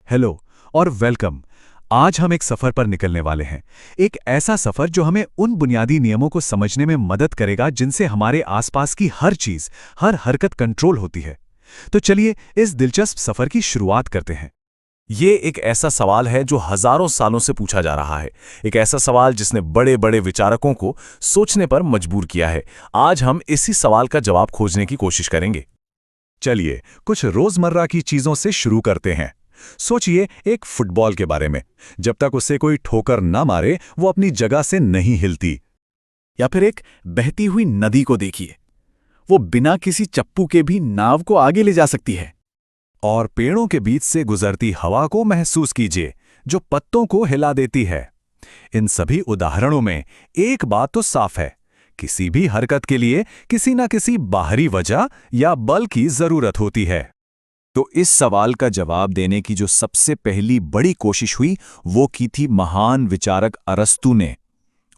Hello और welcome. आज हम एक सफर पर निकलने वाले हैं। एक ऐसा सफर जो हमें उन बुनियादी नियमों को समझने में मदद करेगा जिनसे हमारे आसपास की हर चीज, हर हरकत कंट्रोल होती है। तो चलिए इस दिलचस्प सफर की शुरुआत करते हैं। ये एक ऐसा सवाल है जो हजारों सालों से पूछा जा रहा है। एक ऐसा सवाल जिसने बड़े बड़े विचारकों को सोचने पर मजबूर किया है। आज हम इसी सवाल का जवाब खोजने की कोशिश करेंगे। चलिए कुछ रोजमर्रा की चीजों से शुरू करते हैं। सोचिए एक फुटबॉल के बारे में। जब तक उसे कोई ठोकर ना मारे वो अपनी जगह से नहीं हिलती। या फिर एक बहती हुई नदी को देखिए, वो बिना किसी चप्पू के भी नाव को आगे ले जा सकती है। और पेड़ों के बीच से गुजरती हवा को महसूस कीजिए, जो पत्तों को हिला देती है। इन सभी उदाहरणों में एक बात तो साफ है, किसी भी हरकत के लिए किसी न किसी बाहरी वजह या बल की जरूरत होती है। तो इस सवाल का जवाब देने की जो सबसे पहली बड़ी कोशिश हुई वो की थी महान विचारक अरस्तू ने।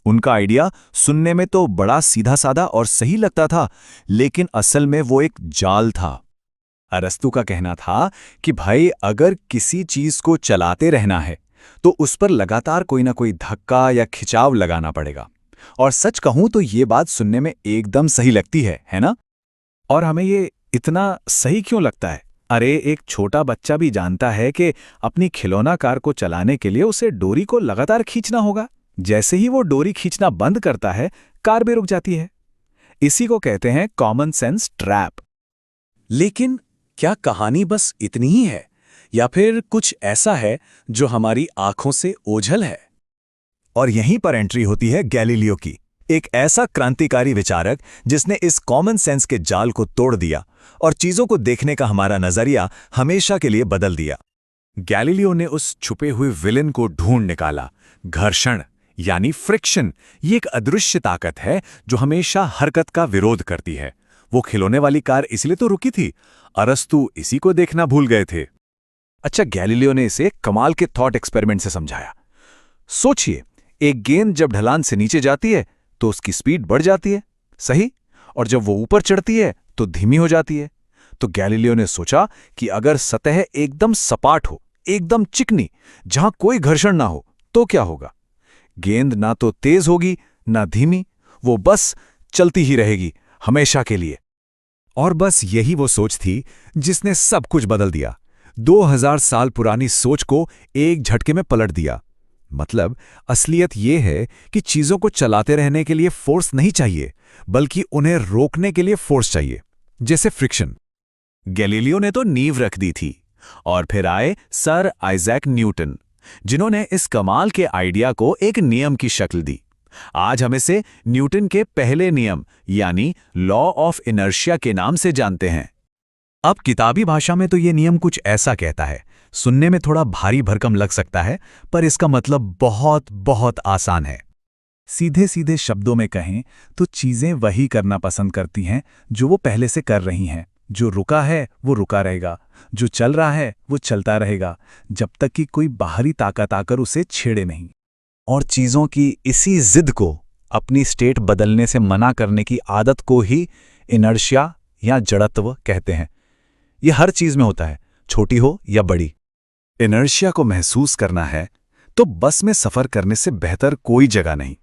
उनका आइडिया सुनने में तो बड़ा सीधा साधा और सही लगता था, लेकिन असल में वो एक जाल था। अरस्तू का कहना था कि भाई अगर किसी चीज को चलाते रहना है तो उस पर लगातार कोई ना कोई धक्का या खिंचाव लगाना पड़ेगा। और सच कहूं तो ये बात सुनने में एकदम सही लगती है ना? और हमें ये इतना सही क्यों लगता है? अरे एक छोटा बच्चा भी जानता है कि अपनी खिलौना कार को चलाने के लिए उसे डोरी को लगातार खींचना होगा। जैसे ही वो डोरी खींचना बंद करता है, कार भी रुक जाती है। इसी को कहते हैं कॉमन सेंस ट्रैप। लेकिन क्या कहानी बस इतनी ही है, या फिर कुछ ऐसा है जो हमारी आंखों से ओझल है? और यहीं पर एंट्री होती है गैलीलियो की, एक ऐसा क्रांतिकारी विचारक जिसने इस कॉमन सेंस के जाल को तोड़ दिया और चीजों को देखने का हमारा नजरिया हमेशा के लिए बदल दिया। गैलीलियो ने उस छुपे हुए विलेन को ढूंढ निकाला। घर्षण यानी फ्रिक्शन, ये एक अदृश्य ताकत है जो हमेशा हरकत का विरोध करती है। वो खिलौने वाली कार इसलिए तो रुकी थी, अरस्तू इसी को देखना भूल गए थे। अच्छा, गैलीलियो ने इसे कमाल के थॉट एक्सपेरिमेंट से समझाया। सोचिए, एक गेंद जब ढलान से नीचे जाती है तो उसकी स्पीड बढ़ जाती है, सही? और जब वो ऊपर चढ़ती है तो धीमी हो जाती है। तो गैलीलियो ने सोचा कि अगर सतह एकदम सपाट हो, एकदम चिकनी, जहां कोई घर्षण ना हो, तो क्या होगा? गेंद ना तो तेज होगी ना धीमी, वो बस चलती ही रहेगी हमेशा के लिए। और बस यही वो सोच थी जिसने सब कुछ बदल दिया। 2000 साल पुरानी सोच को एक झटके में पलट दिया। मतलब असलियत ये है कि चीजों को चलाते रहने के लिए फोर्स नहीं चाहिए, बल्कि उन्हें रोकने के लिए फोर्स चाहिए, जैसे फ्रिक्शन। गैलीलियो ने तो नींव रख दी थी, और फिर आए सर आइजैक न्यूटन, जिन्होंने इस कमाल के आइडिया को एक नियम की शक्ल दी। आज हम इसे न्यूटन के पहले नियम यानी लॉ ऑफ इनर्शिया के नाम से जानते हैं। अब किताबी भाषा में तो ये नियम कुछ ऐसा कहता है। सुनने में थोड़ा भारी भरकम लग सकता है, पर इसका मतलब बहुत बहुत आसान है। सीधे सीधे शब्दों में कहें तो चीजें वही करना पसंद करती हैं जो वो पहले से कर रही हैं। जो रुका है वो रुका रहेगा, जो चल रहा है वो चलता रहेगा, जब तक कि कोई बाहरी ताकत आकर उसे छेड़े नहीं। और चीजों की इसी जिद को, अपनी स्टेट बदलने से मना करने की आदत को ही इनर्शिया या जड़त्व कहते हैं। यह हर चीज में होता है, छोटी हो या बड़ी। इनर्शिया को महसूस करना है तो बस में सफर करने से बेहतर कोई जगह नहीं।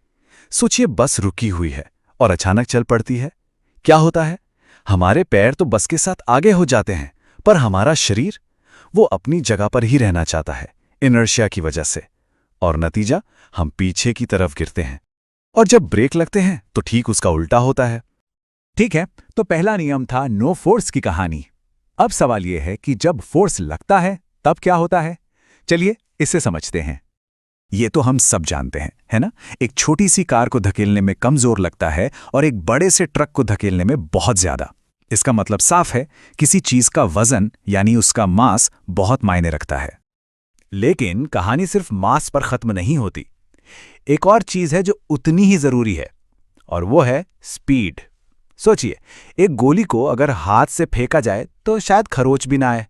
सोचिए, बस रुकी हुई है और अचानक चल पड़ती है। क्या होता है? हमारे पैर तो बस के साथ आगे हो जाते हैं, पर हमारा शरीर वो अपनी जगह पर ही रहना चाहता है इनर्शिया की वजह से। और नतीजा, हम पीछे की तरफ गिरते हैं। और जब ब्रेक लगते हैं तो ठीक उसका उल्टा होता है। ठीक है, तो पहला नियम था नो फोर्स की कहानी। अब सवाल यह है कि जब फोर्स लगता है तब क्या होता है? चलिए इसे समझते हैं। ये तो हम सब जानते हैं, है ना? एक छोटी सी कार को धकेलने में कम जोर लगता है और एक बड़े से ट्रक को धकेलने में बहुत ज्यादा। इसका मतलब साफ है, किसी चीज का वजन यानी उसका मास बहुत मायने रखता है। लेकिन कहानी सिर्फ मास पर खत्म नहीं होती। एक और चीज है जो उतनी ही जरूरी है, और वो है स्पीड। सोचिए, एक गोली को अगर हाथ से फेंका जाए तो शायद खरोच भी ना आए,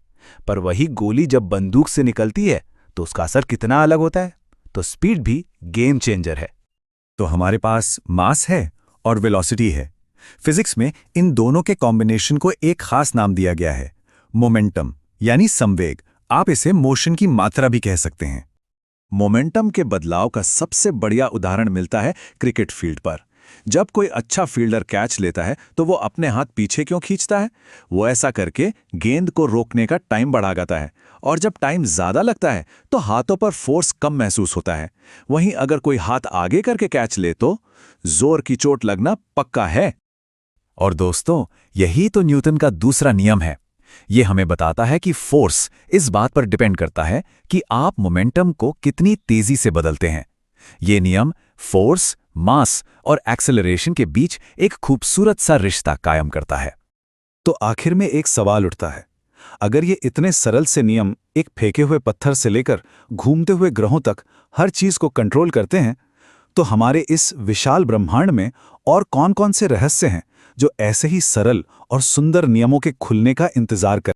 पर वही गोली जब बंदूक से निकलती है तो उसका असर कितना अलग होता है। तो स्पीड भी गेम चेंजर है। तो हमारे पास मास है और वेलोसिटी है। फिजिक्स में इन दोनों के कॉम्बिनेशन को एक खास नाम दिया गया है, मोमेंटम यानी संवेग। आप इसे मोशन की मात्रा भी कह सकते हैं। मोमेंटम के बदलाव का सबसे बढ़िया उदाहरण मिलता है क्रिकेट फील्ड पर। जब कोई अच्छा फील्डर कैच लेता है तो वो अपने हाथ पीछे क्यों खींचता है? वो ऐसा करके गेंद को रोकने का टाइम बढ़ाता है, और जब टाइम ज्यादा लगता है तो हाथों पर फोर्स कम महसूस होता है। वहीं अगर कोई हाथ आगे करके कैच ले तो जोर की चोट लगना पक्का है। और दोस्तों, यही तो न्यूटन का दूसरा नियम है। ये हमें बताता है कि फोर्स इस बात पर डिपेंड करता है कि आप मोमेंटम को कितनी तेजी से बदलते हैं। ये नियम फोर्स, मास और एक्सेलरेशन के बीच एक खूबसूरत सा रिश्ता कायम करता है। तो आखिर में एक सवाल उठता है, अगर ये इतने सरल से नियम एक फेंके हुए पत्थर से लेकर घूमते हुए ग्रहों तक हर चीज को कंट्रोल करते हैं, तो हमारे इस विशाल ब्रह्मांड में और कौन-कौन से रहस्य हैं जो ऐसे ही सरल और सुंदर नियमों के खुलने का इंतजार कर